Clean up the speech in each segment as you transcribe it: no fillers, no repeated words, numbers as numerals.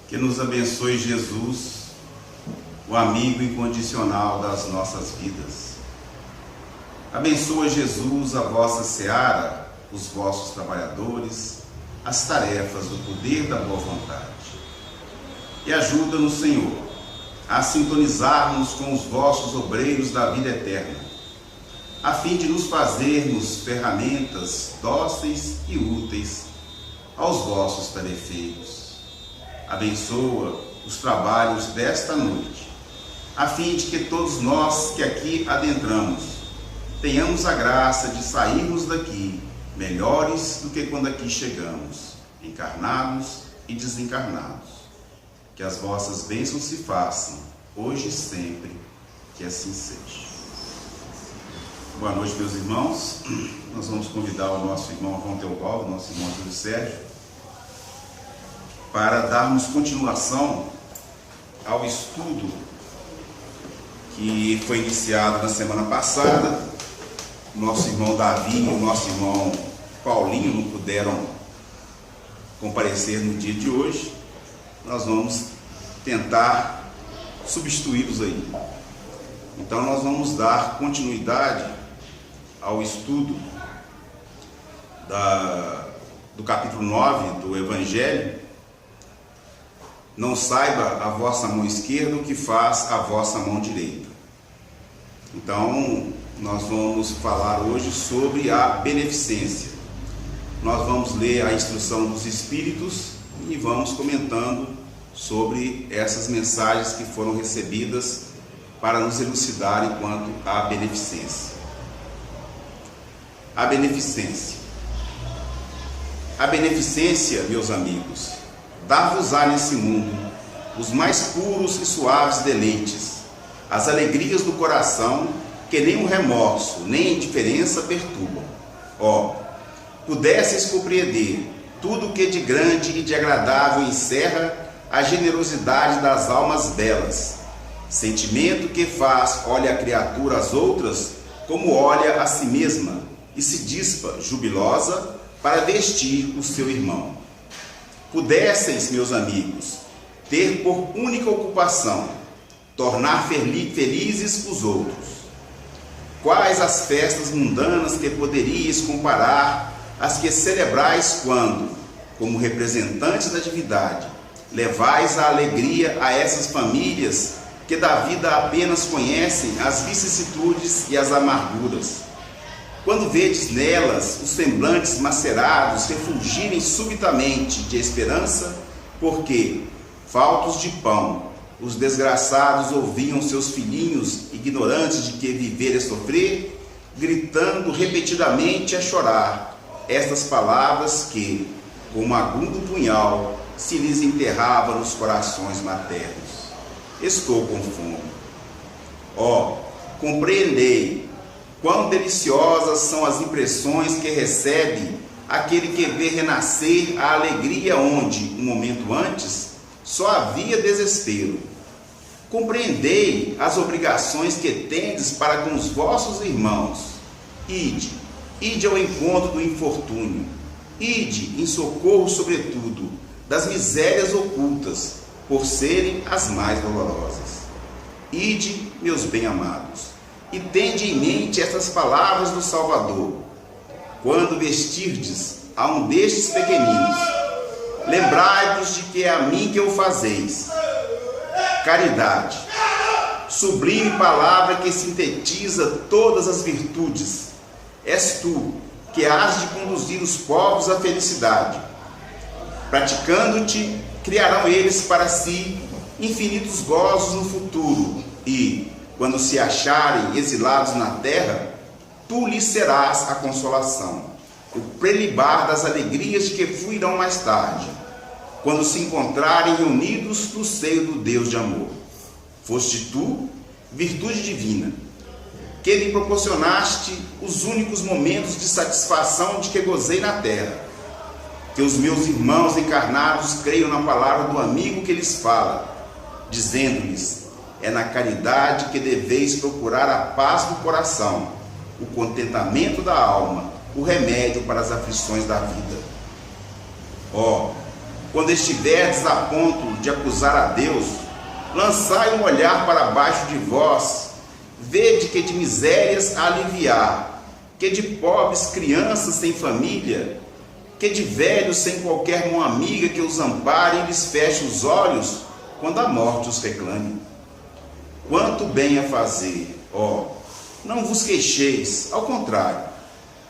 Que nos abençoe Jesus, o amigo incondicional das nossas vidas. Abençoa Jesus a vossa seara, os vossos trabalhadores, as tarefas do poder da boa vontade. E ajuda-nos, Senhor, a sintonizarmos com os vossos obreiros da vida eterna, a fim de nos fazermos ferramentas dóceis e úteis aos vossos tarefeiros. Abençoa os trabalhos desta noite, a fim de que todos nós que aqui adentramos tenhamos a graça de sairmos daqui melhores do que quando aqui chegamos, encarnados e desencarnados. Que as vossas bênçãos se façam, hoje e sempre, que assim seja. Boa noite, meus irmãos. Nós vamos convidar o nosso irmão João Teobaldo, nosso irmão Júlio Sérgio, para darmos continuação ao estudo que foi iniciado na semana passada. Nosso irmão Davi e o nosso irmão Paulinho não puderam comparecer no dia de hoje. Nós vamos tentar substituí-los aí. Então nós vamos dar continuidade ao estudo do capítulo 9 do Evangelho. Não saiba a vossa mão esquerda o que faz a vossa mão direita. Então, nós vamos falar hoje sobre a beneficência. Nós vamos ler a instrução dos Espíritos e vamos comentando sobre essas mensagens que foram recebidas para nos elucidarem quanto à beneficência. A beneficência. A beneficência, meus amigos, dar-vos-á nesse mundo os mais puros e suaves deleites, as alegrias do coração que nem o remorso, nem a indiferença perturbam. Ó, pudesseis compreender tudo o que de grande e de agradável encerra a generosidade das almas belas, sentimento que faz olha a criatura às outras como olha a si mesma e se dispa, jubilosa, para vestir o seu irmão. Pudesseis, meus amigos, ter por única ocupação tornar felizes os outros. Quais as festas mundanas que poderíeis comparar às que celebrais quando, como representantes da divindade, levais a alegria a essas famílias que da vida apenas conhecem as vicissitudes e as amarguras? Quando vedes nelas os semblantes macerados refulgirem subitamente de esperança, porque, faltos de pão, os desgraçados ouviam seus filhinhos, ignorantes de que viver é sofrer, gritando repetidamente a chorar estas palavras que, como agudo punhal, se lhes enterrava nos corações maternos. Estou com fome. Ó, compreendei quão deliciosas são as impressões que recebe aquele que vê renascer a alegria onde, um momento antes, só havia desespero. Compreendei as obrigações que tendes para com os vossos irmãos. Ide ao encontro do infortúnio. Ide em socorro, sobretudo, das misérias ocultas, por serem as mais dolorosas. Ide, meus bem-amados, e tende em mente estas palavras do Salvador. Quando vestirdes a um destes pequeninos, lembrai-vos de que é a mim que o fazeis. Caridade, sublime palavra que sintetiza todas as virtudes. És tu que hás de conduzir os povos à felicidade. Praticando-te, criarão eles para si infinitos gozos no futuro e, quando se acharem exilados na terra, tu lhes serás a consolação, o prelibar das alegrias de que fluirão mais tarde, quando se encontrarem reunidos no seio do Deus de amor. Foste tu, virtude divina, que me proporcionaste os únicos momentos de satisfação de que gozei na terra. Que os meus irmãos encarnados creiam na palavra do amigo que lhes fala, dizendo-lhes: é na caridade que deveis procurar a paz do coração, o contentamento da alma, o remédio para as aflições da vida. Ó, quando estiverdes a ponto de acusar a Deus, lançai um olhar para baixo de vós, vede que de misérias a aliviar, que de pobres crianças sem família, que de velhos sem qualquer mão amiga que os ampare e lhes feche os olhos, quando a morte os reclame. Quanto bem a fazer, ó, não vos queixeis, ao contrário,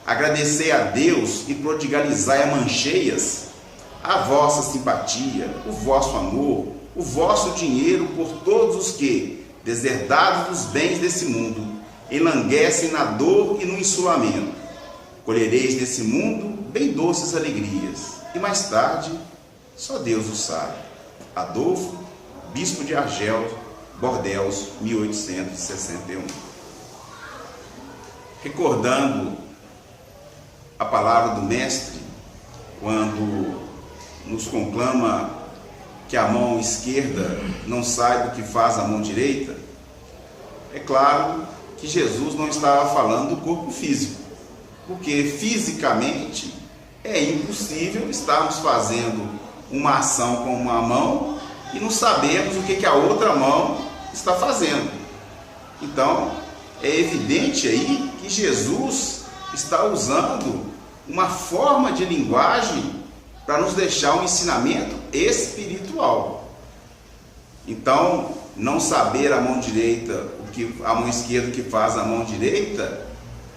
agradecei a Deus e prodigalizai a mancheias a vossa simpatia, o vosso amor, o vosso dinheiro por todos os que, deserdados dos bens desse mundo, enlanguecem na dor e no insulamento. Colhereis nesse mundo bem doces alegrias, e mais tarde, só Deus o sabe. Adolfo, bispo de Argel, Bordeaux, 1861. Recordando a palavra do Mestre, quando nos conclama que a mão esquerda não saiba o que faz a mão direita, é claro que Jesus não estava falando do corpo físico, porque fisicamente é impossível estarmos fazendo uma ação com uma mão e não sabemos o que a outra mão está fazendo. Então, é evidente aí que Jesus está usando uma forma de linguagem para nos deixar um ensinamento espiritual. Então, não saber a mão direita, a mão esquerda que faz a mão direita,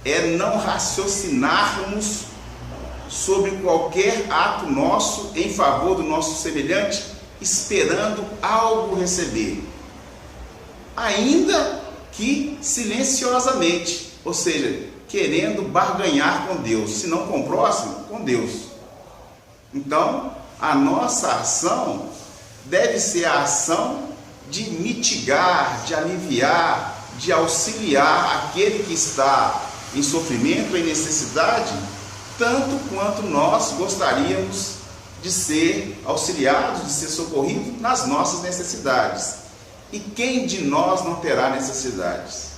é não raciocinarmos sobre qualquer ato nosso em favor do nosso semelhante, esperando algo receber, ainda que silenciosamente, ou seja, querendo barganhar com Deus, se não com o próximo, com Deus. Então, a nossa ação deve ser a ação de mitigar, de aliviar, de auxiliar aquele que está em sofrimento, em necessidade, tanto quanto nós gostaríamos de ser auxiliados, de ser socorridos nas nossas necessidades. E quem de nós não terá necessidades?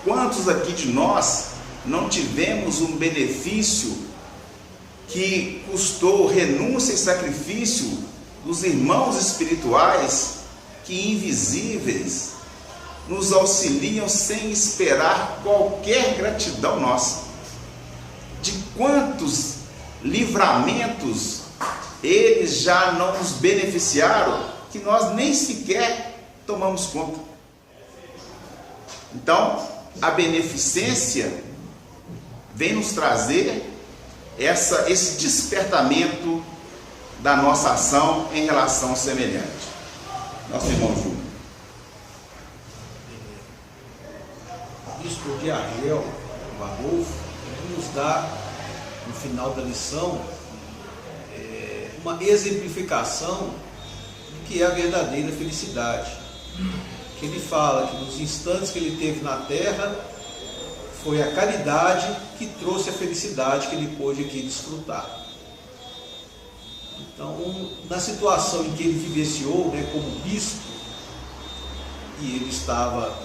Quantos aqui de nós não tivemos um benefício que custou renúncia e sacrifício dos irmãos espirituais que, invisíveis, nos auxiliam sem esperar qualquer gratidão nossa? De quantos livramentos eles já não nos beneficiaram, que nós nem sequer tomamos conta. Então, a beneficência vem nos trazer esse despertamento da nossa ação em relação ao semelhante. Nosso irmão Júlio. O bispo de Argel, o Adolfo, nos dá, no final da lição, uma exemplificação do que é a verdadeira felicidade. Que ele fala que nos instantes que ele teve na terra, foi a caridade que trouxe a felicidade que ele pôde aqui desfrutar. Então, na situação em que ele vivenciou, como bispo, e ele estava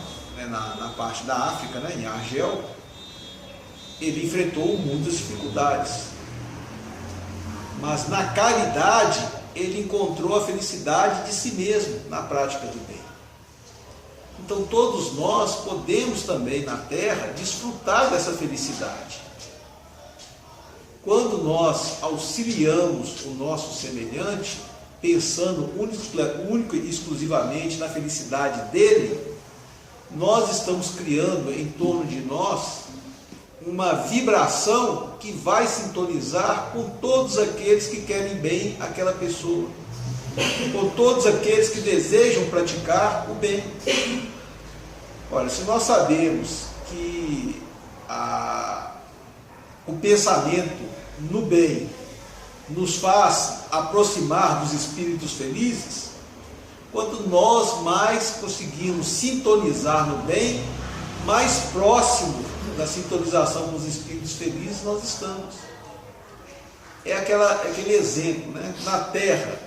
na parte da África, em Argel, ele enfrentou muitas dificuldades. Mas na caridade, ele encontrou a felicidade de si mesmo na prática do bem. Então todos nós podemos também na terra desfrutar dessa felicidade. Quando nós auxiliamos o nosso semelhante, pensando único e exclusivamente na felicidade dele, nós estamos criando em torno de nós uma vibração que vai sintonizar com todos aqueles que querem bem àquela pessoa, com todos aqueles que desejam praticar o bem. Olha, se nós sabemos que o pensamento no bem nos faz aproximar dos espíritos felizes, quanto nós mais conseguimos sintonizar no bem, mais próximo da sintonização com os espíritos felizes nós estamos. É aquele exemplo, na terra,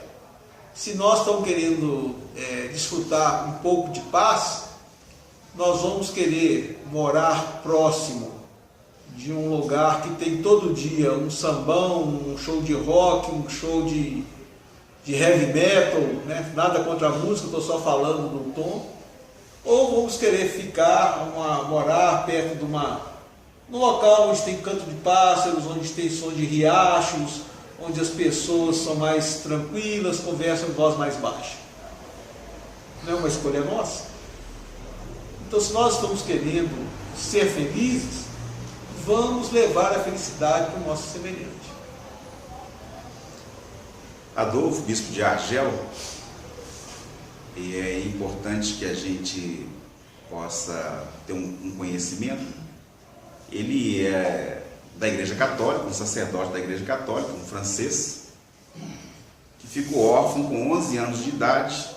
se nós estamos querendo desfrutar um pouco de paz, nós vamos querer morar próximo de um lugar que tem todo dia um sambão, um show de rock, um show de heavy metal, né? Nada contra a música, estou só falando do tom, ou vamos querer morar perto de num local onde tem canto de pássaros, onde tem som de riachos, onde as pessoas são mais tranquilas, conversam em voz mais baixa. Não é uma escolha nossa? Então, se nós estamos querendo ser felizes, vamos levar a felicidade para o nosso semelhante. Adolfo, bispo de Argel, e é importante que a gente possa ter um conhecimento. Ele é da Igreja Católica, um sacerdote da Igreja Católica, um francês, que ficou órfão com 11 anos de idade.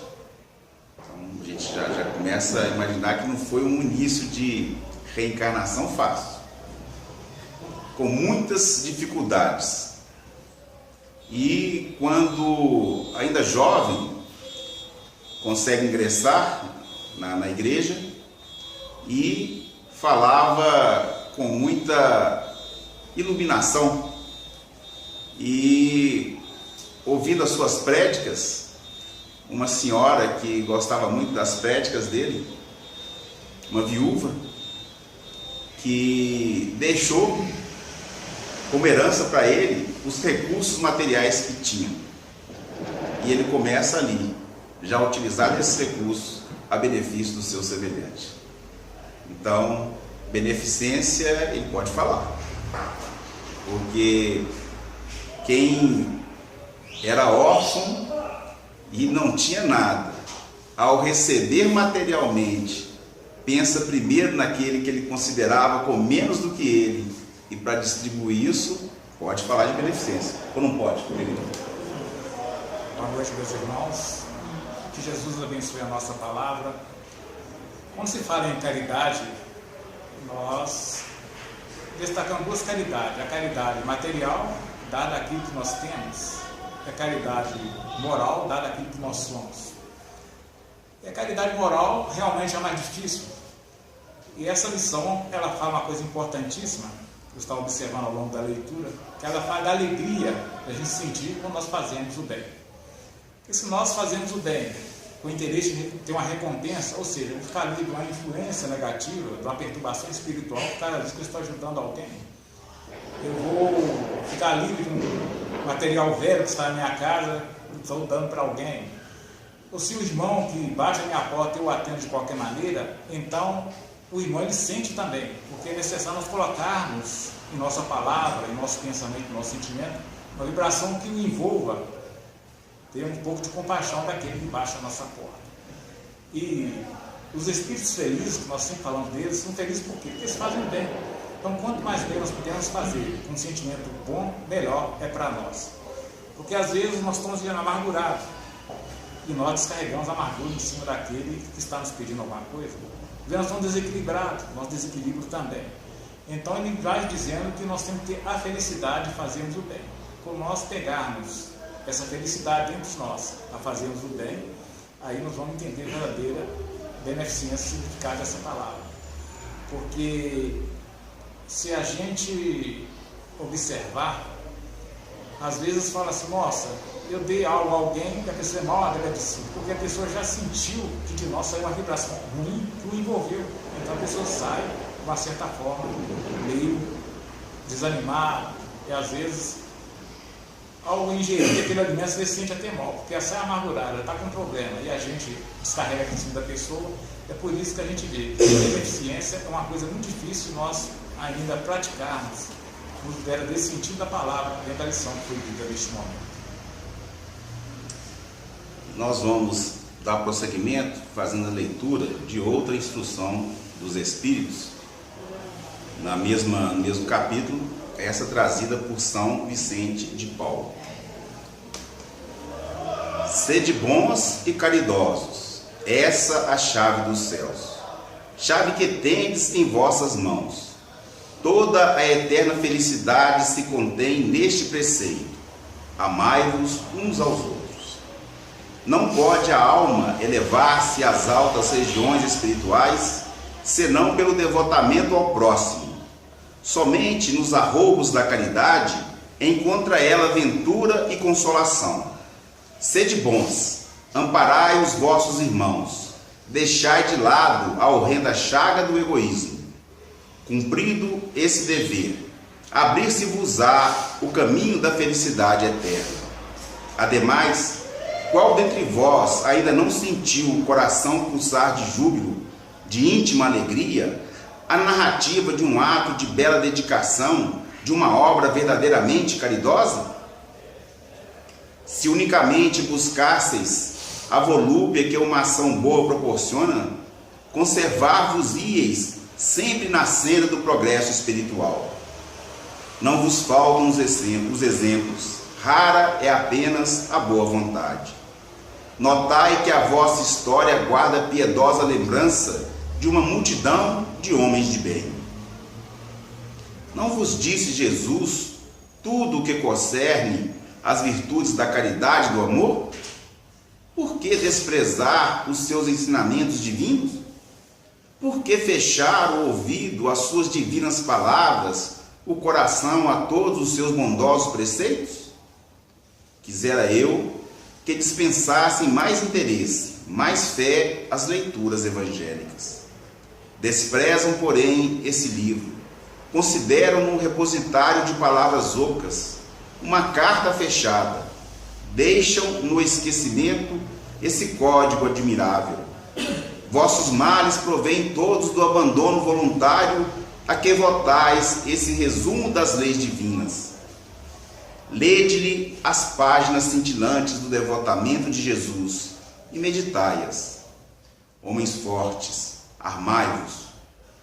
Então a gente já começa a imaginar que não foi um início de reencarnação fácil, com muitas dificuldades. E quando ainda jovem, consegue ingressar na igreja e falava com muita iluminação. E ouvindo as suas prédicas, uma senhora que gostava muito das prédicas dele, uma viúva, que deixou como herança para ele os recursos materiais que tinha. E ele começa ali, já a utilizar esses recursos a benefício do seu semelhante. Então, beneficência ele pode falar, porque quem era órfão e não tinha nada, ao receber materialmente, pensa primeiro naquele que ele considerava com menos do que ele, e para distribuir isso, pode falar de beneficência, ou não pode? Boa noite, meus irmãos. Que Jesus abençoe a nossa palavra. Quando se fala em caridade, nós destacamos duas caridades: a caridade material, dada aquilo que nós temos, e a caridade moral, dada aquilo que nós somos. E a caridade moral realmente é mais difícil. E essa lição, ela fala uma coisa importantíssima, que eu estava observando ao longo da leitura, que ela fala da alegria que a gente sentir quando nós fazemos o bem. Porque se nós fazemos o bem com o interesse de ter uma recompensa, ou seja, eu ficar livre de uma influência negativa, de uma perturbação espiritual, que cada vez que eu estou ajudando alguém, eu vou ficar livre de um material velho que está na minha casa, estou dando para alguém. Ou se o irmão que bate a minha porta eu o atendo de qualquer maneira, então o irmão ele sente também, porque é necessário nós colocarmos em nossa palavra, em nosso pensamento, em nosso sentimento, uma vibração que o envolva, ter um pouco de compaixão daquele que baixa a nossa porta. E os espíritos felizes, que nós sempre falamos deles, são felizes por quê? Porque eles fazem bem. Então, quanto mais bem nós pudermos fazer com um sentimento bom, melhor é para nós. Porque às vezes nós estamos vivendo amargurados e nós descarregamos a amargura em cima daquele que está nos pedindo alguma coisa. Nós estamos desequilibrados, nosso desequilíbrio também. Então ele vai dizendo que nós temos que ter a felicidade de fazermos o bem. Quando nós pegarmos essa felicidade dentro de nós, a fazermos o bem, aí nós vamos entender a verdadeira beneficência, o significado dessa palavra. Porque se a gente observar, às vezes fala assim, nossa, eu dei algo a alguém e a pessoa é mal agradecida, porque a pessoa já sentiu que de nós saiu uma vibração ruim que o envolveu. Então a pessoa sai, de uma certa forma, meio desanimada, e às vezes, ao ingerir aquele alimento, você se sente até mal, porque ela sai amargurada, ela está com um problema, e a gente descarrega em cima da pessoa. É por isso que a gente vê que a beneficência é uma coisa muito difícil nós ainda praticarmos, nos dera desse sentido da palavra, dentro da lição que foi dita neste momento. Nós vamos dar prosseguimento fazendo a leitura de outra instrução dos Espíritos, no mesmo capítulo, essa trazida por São Vicente de Paulo. Sede bons e caridosos, essa a chave dos céus, chave que tendes em vossas mãos. Toda a eterna felicidade se contém neste preceito: amai-vos uns aos outros. Não pode a alma elevar-se às altas regiões espirituais, senão pelo devotamento ao próximo. Somente nos arroubos da caridade encontra ela ventura e consolação. Sede bons, amparai os vossos irmãos, deixai de lado a horrenda chaga do egoísmo. Cumprido esse dever, abrir-se-vos-á o caminho da felicidade eterna. Ademais, qual dentre vós ainda não sentiu o coração pulsar de júbilo, de íntima alegria, a narrativa de um ato de bela dedicação, de uma obra verdadeiramente caridosa? Se unicamente buscasseis a volúpia que uma ação boa proporciona, conservar-vos-íeis sempre na senda do progresso espiritual. Não vos faltam os exemplos, rara é apenas a boa vontade. Notai que a vossa história guarda piedosa lembrança de uma multidão de homens de bem. Não vos disse Jesus tudo o que concerne às virtudes da caridade e do amor? Por que desprezar os seus ensinamentos divinos? Por que fechar o ouvido às suas divinas palavras, o coração a todos os seus bondosos preceitos? Quisera eu que dispensassem mais interesse, mais fé às leituras evangélicas. Desprezam, porém, esse livro. Consideram-no um repositário de palavras ocas, uma carta fechada. Deixam no esquecimento esse código admirável. Vossos males provêm todos do abandono voluntário a que votais esse resumo das leis divinas. Lede-lhe as páginas cintilantes do devotamento de Jesus e meditai-as. Homens fortes, armai-vos.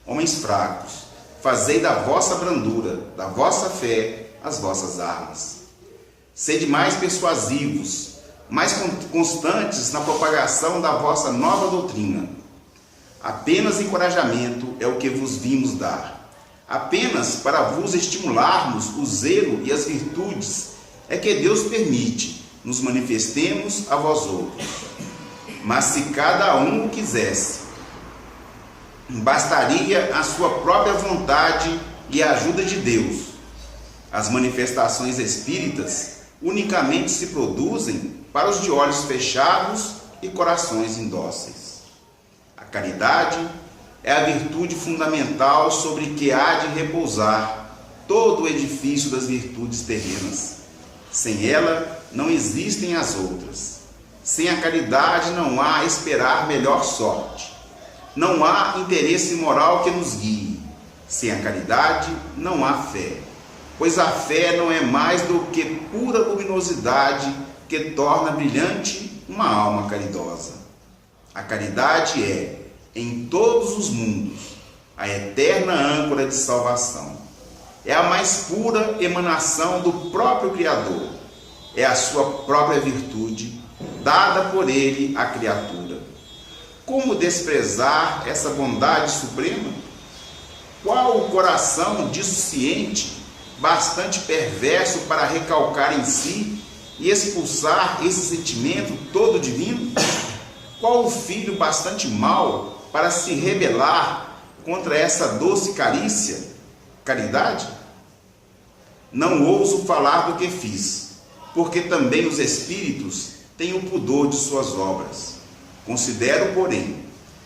Homens fracos, fazei da vossa brandura, da vossa fé, as vossas armas. Sede mais persuasivos, mais constantes na propagação da vossa nova doutrina. Apenas encorajamento é o que vos vimos dar. Apenas para vos estimularmos o zelo e as virtudes é que Deus permite nos manifestemos a vós outros. Mas se cada um o quisesse, bastaria a sua própria vontade e a ajuda de Deus. As manifestações espíritas unicamente se produzem para os de olhos fechados e corações indóceis. A caridade é a virtude fundamental sobre que há de repousar todo o edifício das virtudes terrenas. Sem ela não existem as outras. Sem a caridade não há esperar melhor sorte. Não há interesse moral que nos guie. Sem a caridade não há fé, pois a fé não é mais do que pura luminosidade que torna brilhante uma alma caridosa. A caridade é, em todos os mundos, a eterna âncora de salvação. É a mais pura emanação do próprio Criador. É a sua própria virtude, dada por Ele à criatura. Como desprezar essa bondade suprema? Qual o coração dissociente, bastante perverso para recalcar em si e expulsar esse sentimento todo divino? Qual o filho bastante mau para se rebelar contra essa doce carícia, caridade? Não ouso falar do que fiz, porque também os espíritos têm o pudor de suas obras. Considero, porém,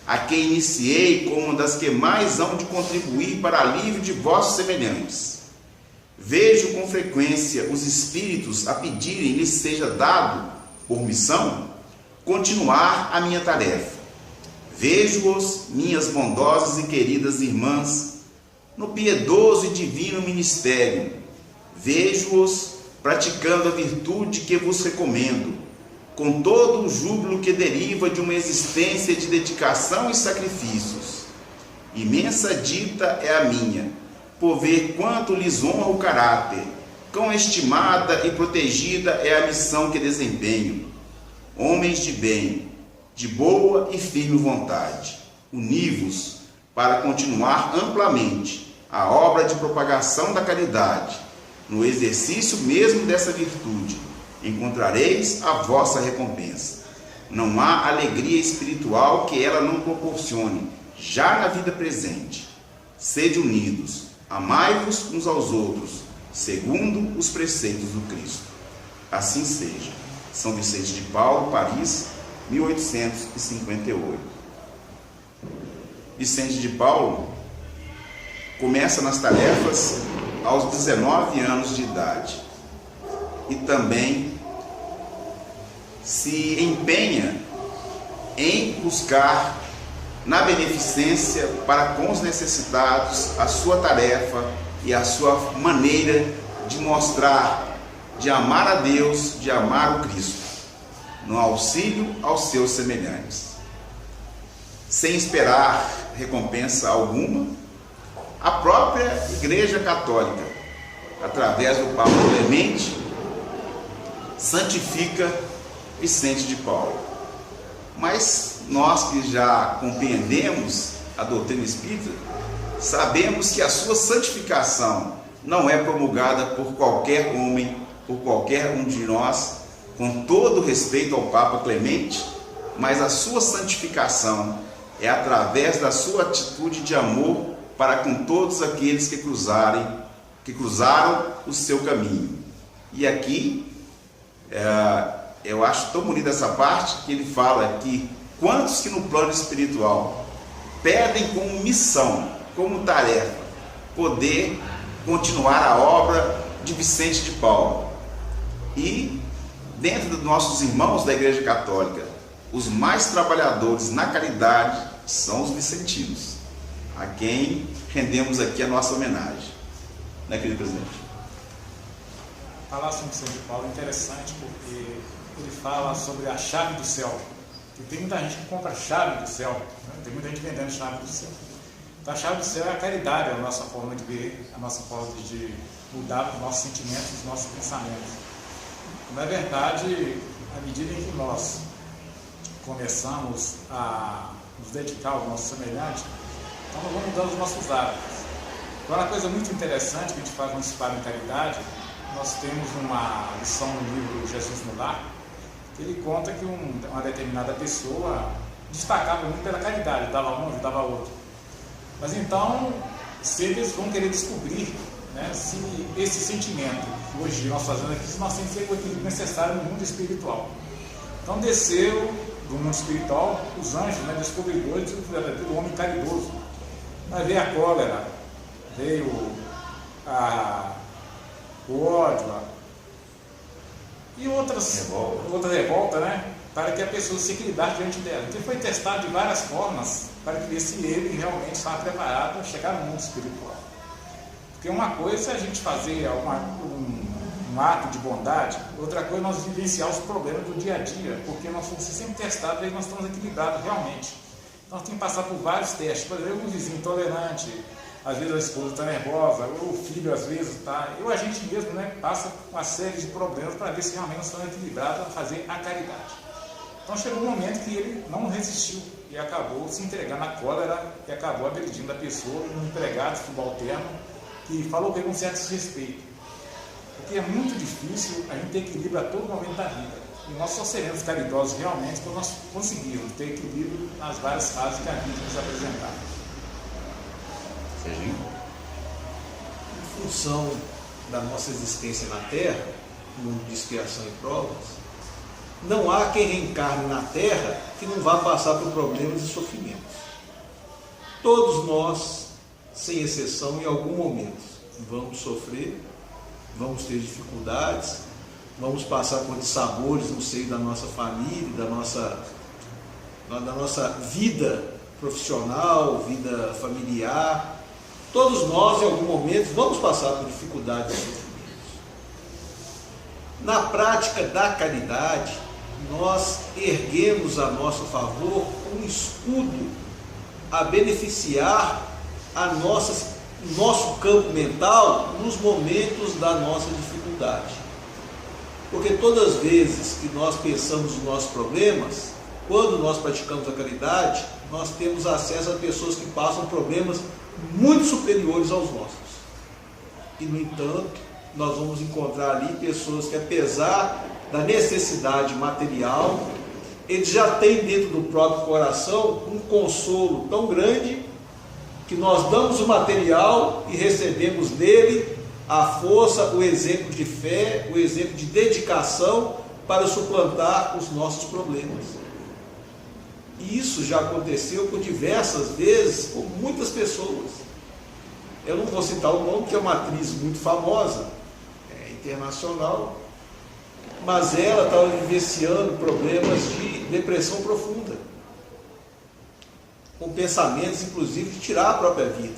a que iniciei como uma das que mais hão de contribuir para alívio de vossos semelhantes. Vejo com frequência os espíritos a pedirem lhes seja dado, por missão, continuar a minha tarefa. Vejo-os, minhas bondosas e queridas irmãs, no piedoso e divino ministério. Vejo-os praticando a virtude que vos recomendo, com todo o júbilo que deriva de uma existência de dedicação e sacrifícios. Imensa dita é a minha, por ver quanto lhes honra o caráter, quão estimada e protegida é a missão que desempenho. Homens de bem, de boa e firme vontade, uni-vos para continuar amplamente a obra de propagação da caridade. No exercício mesmo dessa virtude, encontrareis a vossa recompensa. Não há alegria espiritual que ela não proporcione, já na vida presente. Sede unidos, Amai-vos uns aos outros, segundo os preceitos do Cristo. Assim seja. São Vicente de Paulo, Paris, 1858. Vicente de Paulo começa nas tarefas aos 19 anos de idade e também se empenha em buscar na beneficência para com os necessitados a sua tarefa e a sua maneira de mostrar, de amar a Deus, de amar o Cristo, no auxílio aos seus semelhantes. Sem esperar recompensa alguma, a própria Igreja Católica, através do Papa Clemente, santifica Vicente de Paulo. Mas nós que já compreendemos a doutrina espírita, sabemos que a sua santificação não é promulgada por qualquer homem, por qualquer um de nós, com todo respeito ao Papa Clemente, mas a sua santificação é através da sua atitude de amor para com todos aqueles que cruzaram o seu caminho. E aqui eu acho tão bonita essa parte que ele fala que quantos que no plano espiritual pedem como missão, como tarefa, poder continuar a obra de Vicente de Paulo. E dentro dos nossos irmãos da Igreja Católica, os mais trabalhadores na caridade são os vicentinos, a quem rendemos aqui a nossa homenagem. Né, querido presidente? Falar sobre Vicente de Paulo é interessante porque ele fala sobre a chave do céu. E tem muita gente que compra a chave do céu, né? Tem muita gente vendendo chave do céu. Então a chave do céu é a caridade, é a nossa forma de ver, a nossa forma de mudar os nossos sentimentos, os nossos pensamentos. Na verdade, à medida em que nós começamos a nos dedicar ao nosso semelhante, então nós vamos mudando os nossos hábitos. Agora, uma coisa muito interessante que a gente faz no Discipulado em Caridade, nós temos uma lição no livro Jesus no Lar, que ele conta que uma determinada pessoa destacava muito pela caridade, dava um, ajudava outro. Mas então, sempre eles vão querer descobrir, né, se esse sentimento que hoje nós fazemos aqui, se nós temos o equilíbrio necessário no mundo espiritual. Então desceu do mundo espiritual os anjos, né, descobridores do homem caridoso. Mas veio a cólera, veio o ódio e outras revolta, né, para que a pessoa se equilibrasse diante dela. Então foi testado de várias formas para ver se ele realmente estava preparado a chegar no mundo espiritual. Porque uma coisa é a gente fazer um ato de bondade, outra coisa é nós vivenciar os problemas do dia a dia, porque nós somos sempre testados e nós estamos equilibrados realmente. Nós temos que passar por vários testes. Por exemplo, um vizinho intolerante, às vezes a esposa está nervosa, ou o filho às vezes está... Ou a gente mesmo, né, passa uma série de problemas para ver se realmente nós estamos equilibrados a fazer a caridade. Então chegou um momento que ele não resistiu e acabou se entregando à cólera e acabou agredindo a pessoa, um empregado subalterno, que falou com ele um certo desrespeito. Porque é muito difícil a gente ter equilíbrio a todo momento da vida. E nós só seremos caridosos realmente quando nós conseguirmos ter equilíbrio nas várias fases que a vida nos apresentar. Serginho? Em função da nossa existência na Terra, no mundo de expiação e provas, não há quem reencarne na Terra que não vá passar por problemas e sofrimentos. Todos nós, sem exceção, em algum momento, vamos sofrer, vamos ter dificuldades, vamos passar por dissabores no seio da nossa família, da nossa vida profissional, vida familiar. Todos nós, em algum momento, vamos passar por dificuldades e sofrimentos. Na prática da caridade, nós erguemos a nosso favor um escudo a beneficiar nosso campo mental nos momentos da nossa dificuldade. Porque todas as vezes que nós pensamos nos nossos problemas, quando nós praticamos a caridade, nós temos acesso a pessoas que passam problemas muito superiores aos nossos. E, no entanto, nós vamos encontrar ali pessoas que, apesar da necessidade material, eles já têm dentro do próprio coração um consolo tão grande que nós damos o material e recebemos dele a força, o exemplo de fé, o exemplo de dedicação para suplantar os nossos problemas. E isso já aconteceu por diversas vezes com muitas pessoas. Eu não vou citar o nome, que é uma atriz muito famosa, internacional, mas ela estava vivenciando problemas de depressão profunda, com pensamentos, inclusive, de tirar a própria vida.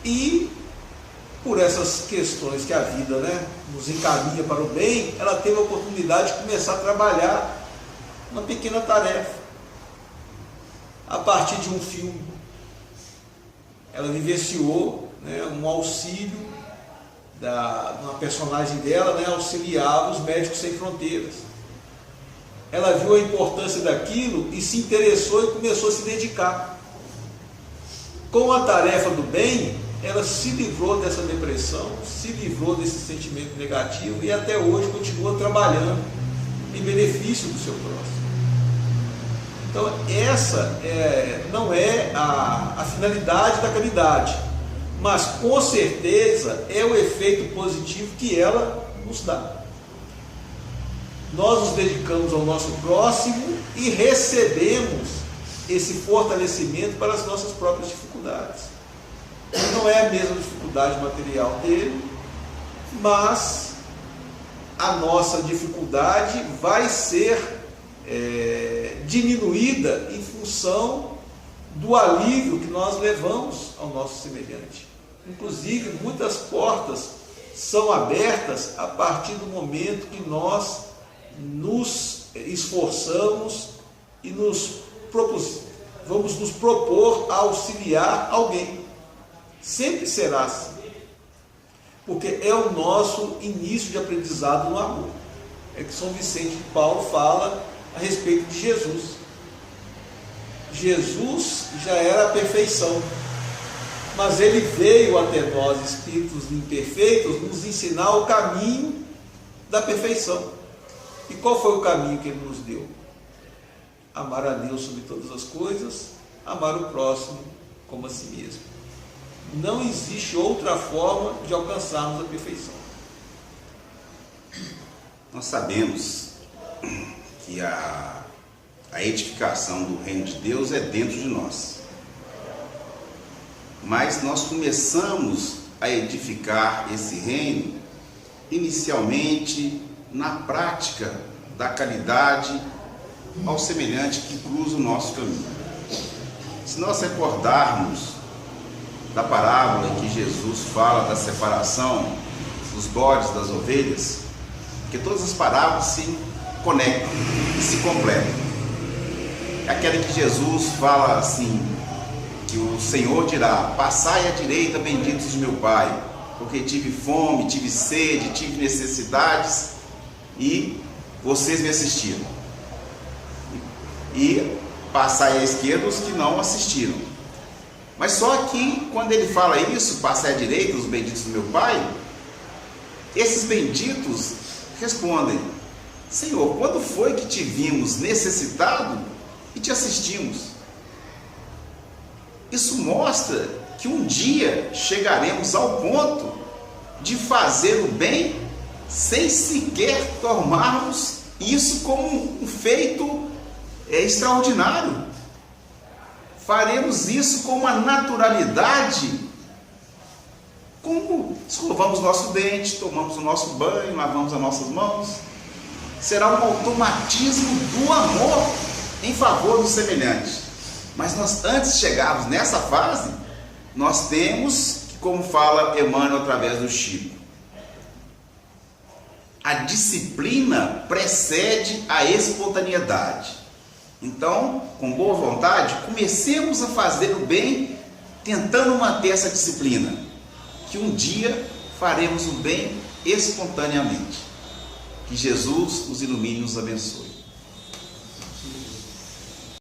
E, por essas questões que a vida, nos encaminha para o bem, ela teve a oportunidade de começar a trabalhar uma pequena tarefa, a partir de um filme. Ela vivenciou um auxílio de uma personagem dela, auxiliava os Médicos Sem Fronteiras. Ela viu a importância daquilo e se interessou e começou a se dedicar. Com a tarefa do bem, ela se livrou dessa depressão, se livrou desse sentimento negativo e até hoje continua trabalhando em benefício do seu próximo. Então, essa não é a finalidade da caridade, mas com certeza é o efeito positivo que ela nos dá. Nós nos dedicamos ao nosso próximo e recebemos esse fortalecimento para as nossas próprias dificuldades. Não é a mesma dificuldade material dele, mas a nossa dificuldade vai ser diminuída em função do alívio que nós levamos ao nosso semelhante. Inclusive, muitas portas são abertas a partir do momento que nós nos esforçamos e vamos nos propor a auxiliar alguém. Sempre será assim, porque é o nosso início de aprendizado no amor. É que São Vicente de Paulo fala a respeito de Jesus. Jesus já era a perfeição, mas ele veio até nós, espíritos imperfeitos, nos ensinar o caminho da perfeição. E qual foi o caminho que ele nos deu? Amar a Deus sobre todas as coisas, amar o próximo como a si mesmo. Não existe outra forma de alcançarmos a perfeição. Nós sabemos que a edificação do reino de Deus é dentro de nós. Mas nós começamos a edificar esse reino inicialmente na prática da caridade ao semelhante que cruza o nosso caminho. Se nós recordarmos da parábola em que Jesus fala da separação dos bodes das ovelhas, porque todas as parábolas se conectam e se completam. É aquela que Jesus fala assim, que o Senhor dirá: passai à direita, benditos de meu Pai, porque tive fome, tive sede, tive necessidades e vocês me assistiram. E passai à esquerda os que não assistiram. Mas só que quando ele fala isso, passai à direita os benditos do meu Pai, esses benditos respondem: Senhor, quando foi que te vimos necessitado e te assistimos? Isso mostra que um dia chegaremos ao ponto de fazer o bem sem sequer tomarmos isso como um feito extraordinário. Faremos isso com uma naturalidade, como escovamos nosso dente, tomamos o nosso banho, lavamos as nossas mãos. Será um automatismo do amor em favor do semelhante. Mas nós, antes de chegarmos nessa fase, nós temos que, como fala Emmanuel através do Chico, a disciplina precede a espontaneidade. Então, com boa vontade, comecemos a fazer o bem, tentando manter essa disciplina, que um dia faremos o bem espontaneamente. Que Jesus nos ilumine e nos abençoe.